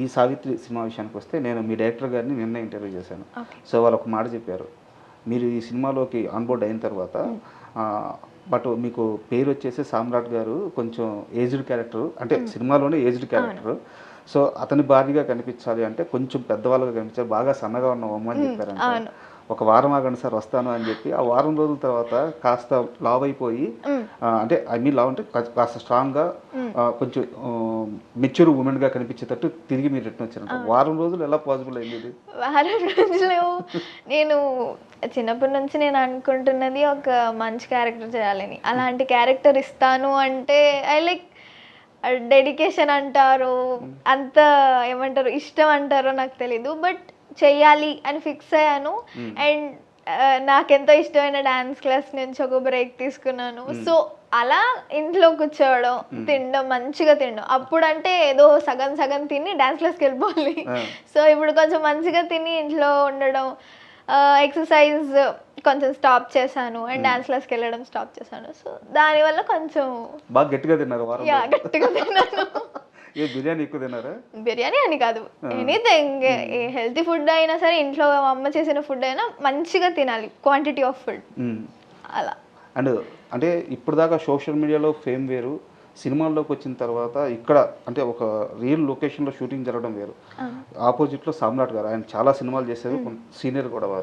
ఈ 'సావిత్రి' సినిమా విషయానికి వస్తే నేను మీ డైరెక్టర్ గారిని నిన్న ఇంటర్వ్యూ చేశాను. ఓకే. సో వాళ్ళు ఒక మాట చెప్పారు. మీరు ఈ సినిమాలోకి ఆన్ బోర్డ్ అయిన తర్వాత బట్ మీకు పేరు వచ్చేసి సామ్రాట్ గారు కొంచెం ఏజ్డ్ క్యారెక్టర్, అంటే సినిమాలోనే ఏజ్డ్ క్యారెక్టర్. సో అతని భార్యగా కనిపించాలి అంటే కొంచెం పెద్దవాళ్ళగా కనిపించాలి, బాగా సన్నగా ఉన్న అమ్మ అని చెప్పారంట. ఒక వారం ఆగండి సార్ వస్తాను అని చెప్పి ఆ వారం రోజుల తర్వాత కాస్త లావ్ అయిపోయి, అంటే ఐ మీన్ లావ్ అంటే కాస్త స్ట్రాంగ్గా, కొంచెం మెచ్యూర్ ఉమెన్గా కనిపించేటట్టు తిరిగి మీరు రిటర్న్ వచ్చారంట. వారం రోజులు ఎలా పాసిబుల్ అయింది ఇది? వారం రోజులు నేను చిన్నప్పటి నుంచి నేను అనుకుంటున్నది ఒక మంచి క్యారెక్టర్ చేయాలని. అలాంటి క్యారెక్టర్ ఇస్తాను అంటే ఐ లైక్ డెడికేషన్ అంటారు, అంత ఏమంటారు ఇష్టం అంటారో నాకు తెలీదు, బట్ చెయ్యాలి అని ఫిక్స్ అయ్యాను. అండ్ నాకెంతో ఇష్టమైన డాన్స్ క్లాస్ నుంచి ఒక బ్రేక్ తీసుకున్నాను. సో అలా ఇంట్లో కూర్చోవడం, తినడం, మంచిగా తినడం. అప్పుడు అంటే ఏదో సగం సగం తిని డాన్స్ క్లాస్కి వెళ్ళిపోవాలి. సో ఇప్పుడు కొంచెం మంచిగా తిని ఇంట్లో ఉండడం, ఎక్సర్సైజ్ కొంచెం స్టాప్ చేశాను అండ్ డాన్స్ క్లాస్కి వెళ్ళడం స్టాప్ చేశాను. సో దానివల్ల కొంచెం బాగా గట్టిగా తిన్నారు వారం. గట్టిగా తిన్నాను. ఏ బిర్యానీ ఎక్కువ తిన్నారా? బిర్యానీ అని కాదు, ఎనీథింగ్, హెల్తీ ఫుడ్ అయినా సరే, ఇంట్లో అమ్మ చేసిన ఫుడ్ అయినా మంచిగా తినాలి, క్వాంటిటీ ఆఫ్ ఫుడ్ అలా. అండ్ అంటే ఇప్పుడు దాకా సోషల్ మీడియాలో ఫేమ్ వేరు, సినిమాల్లోకి వచ్చిన తర్వాత ఇక్కడ అంటే ఒక రియల్ లొకేషన్లో షూటింగ్ జరగడం వేరు. ఆపోజిట్లో సామ్రాట్ గారు, ఆయన చాలా సినిమాలు చేశారు, సీనియర్ కూడా వారు.